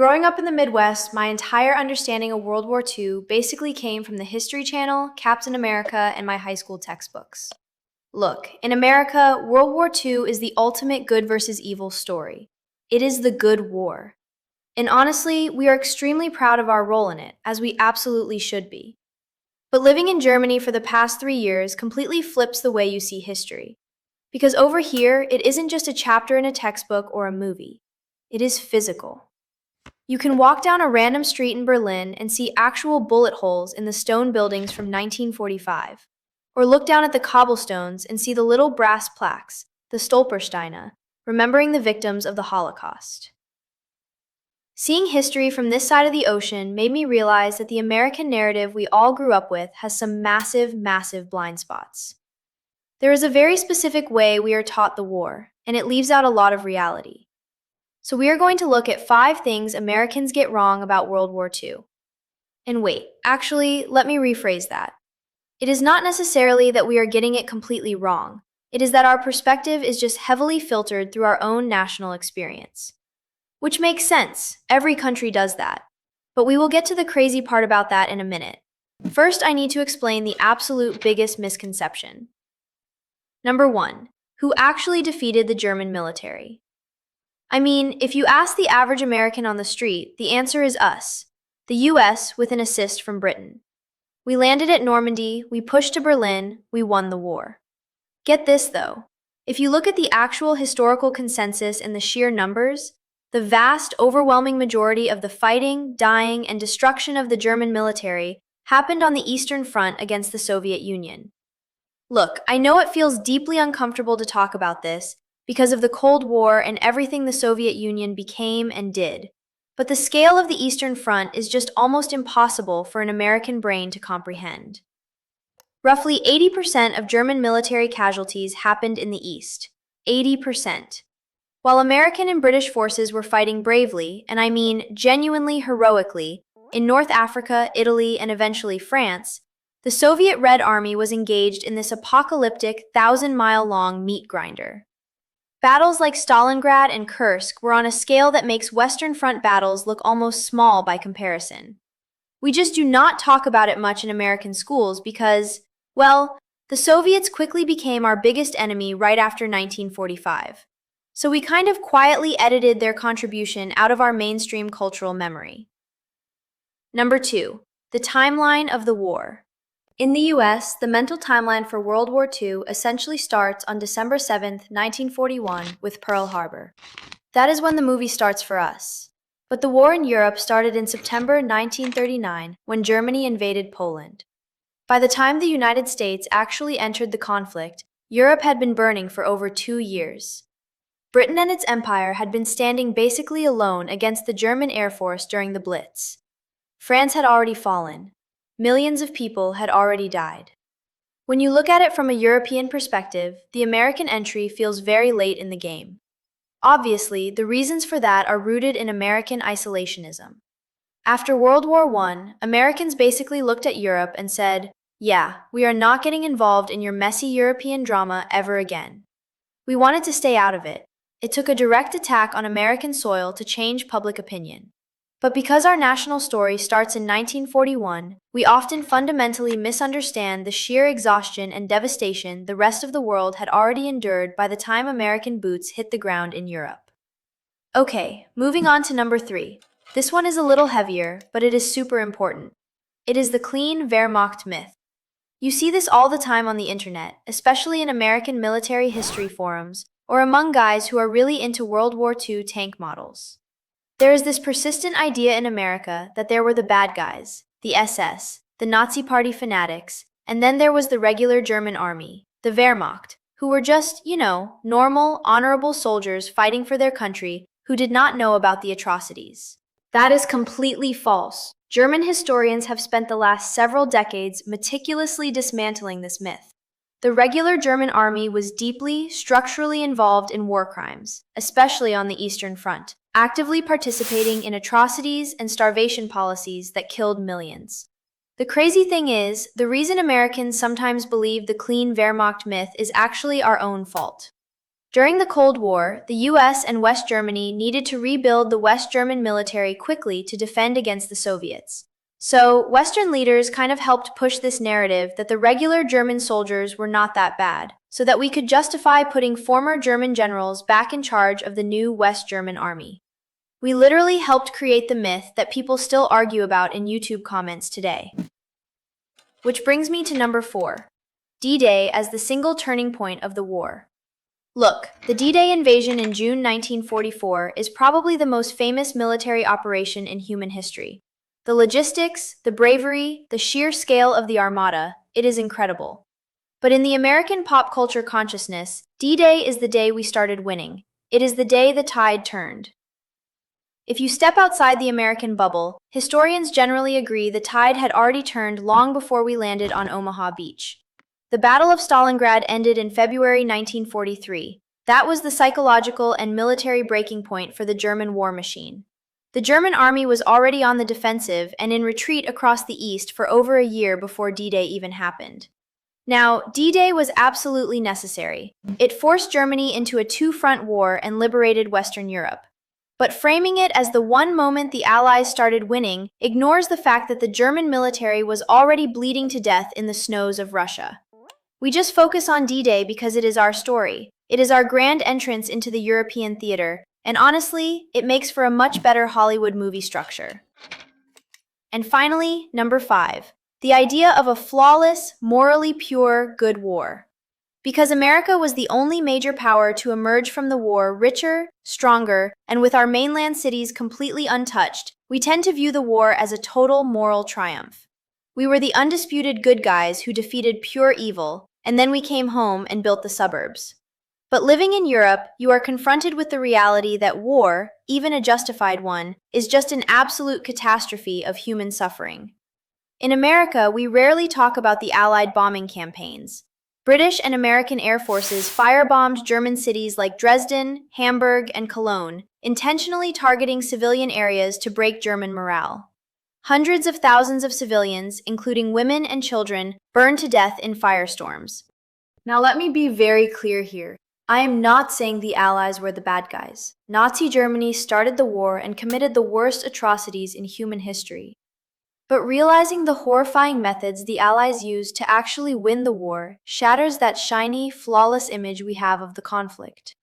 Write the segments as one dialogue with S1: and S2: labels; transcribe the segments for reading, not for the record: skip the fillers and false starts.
S1: Growing up in the Midwest, my entire understanding of World War II basically came from the History Channel, Captain America, and my high school textbooks. Look, in America, World War II is the ultimate good versus evil story. It is the good war. And honestly, we are extremely proud of our role in it, as we absolutely should be. But living in Germany for the past 3 years completely flips the way you see history. Because over here, it isn't just a chapter in a textbook or a movie. It is physical. You can walk down a random street in Berlin and see actual bullet holes in the stone buildings from 1945. Or look down at the cobblestones and see the little brass plaques, the Stolpersteine, remembering the victims of the Holocaust. Seeing history from this side of the ocean made me realize that the American narrative we all grew up with has some massive, massive blind spots. There is a very specific way we are taught the war, and it leaves out a lot of reality. So we are going to look at 5 things Americans get wrong about World War II. And wait, actually, let me rephrase that. It is not necessarily that we are getting it completely wrong. It is that our perspective is just heavily filtered through our own national experience. Which makes sense. Every country does that. But we will get to the crazy part about that in a minute. First, I need to explain the absolute biggest misconception. Number 1. Who actually defeated the German military? I mean, if you ask the average American on the street, the answer is us, the US, with an assist from Britain. We landed at Normandy, we pushed to Berlin, we won the war. Get this though, if you look at the actual historical consensus and the sheer numbers, the vast, overwhelming majority of the fighting, dying, and destruction of the German military happened on the Eastern Front against the Soviet Union. Look, I know it feels deeply uncomfortable to talk about this, because of the Cold War and everything the Soviet Union became and did. But the scale of the Eastern Front is just almost impossible for an American brain to comprehend. Roughly 80% of German military casualties happened in the East. 80%. While American and British forces were fighting bravely, and I mean genuinely heroically, in North Africa, Italy, and eventually France, the Soviet Red Army was engaged in this apocalyptic, 1,000-mile-long meat grinder. Battles like Stalingrad and Kursk were on a scale that makes Western Front battles look almost small by comparison. We just do not talk about it much in American schools because, well, the Soviets quickly became our biggest enemy right after 1945. So we kind of quietly edited their contribution out of our mainstream cultural memory. Number 2. The timeline of the war. In the US, the mental timeline for World War II essentially starts on December 7, 1941, with Pearl Harbor. That is when the movie starts for us. But the war in Europe started in September 1939, when Germany invaded Poland. By the time the United States actually entered the conflict, Europe had been burning for over 2 years. Britain and its empire had been standing basically alone against the German Air Force during the Blitz. France had already fallen. Millions of people had already died. When you look at it from a European perspective, the American entry feels very late in the game. Obviously, the reasons for that are rooted in American isolationism. After World War I, Americans basically looked at Europe and said, yeah, we are not getting involved in your messy European drama ever again. We wanted to stay out of it. It took a direct attack on American soil to change public opinion. But because our national story starts in 1941, we often fundamentally misunderstand the sheer exhaustion and devastation the rest of the world had already endured by the time American boots hit the ground in Europe. Okay, moving on to number 3. This one is a little heavier, but it is super important. It is the clean Wehrmacht myth. You see this all the time on the internet, especially in American military history forums, or among guys who are really into World War II tank models. There is this persistent idea in America that there were the bad guys, the SS, the Nazi Party fanatics, and then there was the regular German army, the Wehrmacht, who were just, normal, honorable soldiers fighting for their country who did not know about the atrocities. That is completely false. German historians have spent the last several decades meticulously dismantling this myth. The regular German army was deeply, structurally involved in war crimes, especially on the Eastern Front, actively participating in atrocities and starvation policies that killed millions. The crazy thing is, the reason Americans sometimes believe the clean Wehrmacht myth is actually our own fault. During the Cold War, the US and West Germany needed to rebuild the West German military quickly to defend against the Soviets. So, Western leaders kind of helped push this narrative that the regular German soldiers were not that bad, so that we could justify putting former German generals back in charge of the new West German army. We literally helped create the myth that people still argue about in YouTube comments today. Which brings me to number 4, D-Day as the single turning point of the war. Look, the D-Day invasion in June 1944 is probably the most famous military operation in human history. The logistics, the bravery, the sheer scale of the Armada, it is incredible. But in the American pop culture consciousness, D-Day is the day we started winning. It is the day the tide turned. If you step outside the American bubble, historians generally agree the tide had already turned long before we landed on Omaha Beach. The Battle of Stalingrad ended in February 1943. That was the psychological and military breaking point for the German war machine. The German army was already on the defensive and in retreat across the east for over a year before D-Day even happened. Now, D-Day was absolutely necessary. It forced Germany into a two-front war and liberated Western Europe. But framing it as the one moment the Allies started winning ignores the fact that the German military was already bleeding to death in the snows of Russia. We just focus on D-Day because it is our story. It is our grand entrance into the European theater, and honestly, it makes for a much better Hollywood movie structure. And finally, number 5, the idea of a flawless, morally pure, good war. Because America was the only major power to emerge from the war richer, stronger, and with our mainland cities completely untouched, we tend to view the war as a total moral triumph. We were the undisputed good guys who defeated pure evil, and then we came home and built the suburbs. But living in Europe, you are confronted with the reality that war, even a justified one, is just an absolute catastrophe of human suffering. In America, we rarely talk about the Allied bombing campaigns. British and American air forces firebombed German cities like Dresden, Hamburg, and Cologne, intentionally targeting civilian areas to break German morale. Hundreds of thousands of civilians, including women and children, burned to death in firestorms. Now let me be very clear here. I am not saying the Allies were the bad guys. Nazi Germany started the war and committed the worst atrocities in human history. But realizing the horrifying methods the Allies used to actually win the war shatters that shiny, flawless image we have of the conflict.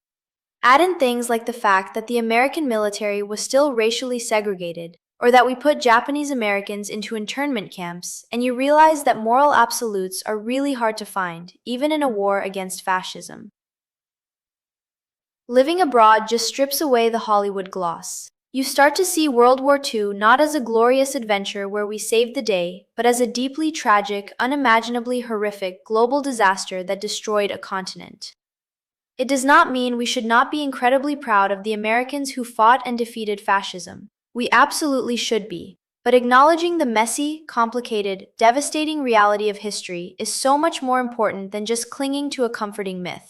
S1: Add in things like the fact that the American military was still racially segregated, or that we put Japanese Americans into internment camps, and you realize that moral absolutes are really hard to find, even in a war against fascism. Living abroad just strips away the Hollywood gloss. You start to see World War II not as a glorious adventure where we saved the day, but as a deeply tragic, unimaginably horrific global disaster that destroyed a continent. It does not mean we should not be incredibly proud of the Americans who fought and defeated fascism. We absolutely should be. But acknowledging the messy, complicated, devastating reality of history is so much more important than just clinging to a comforting myth.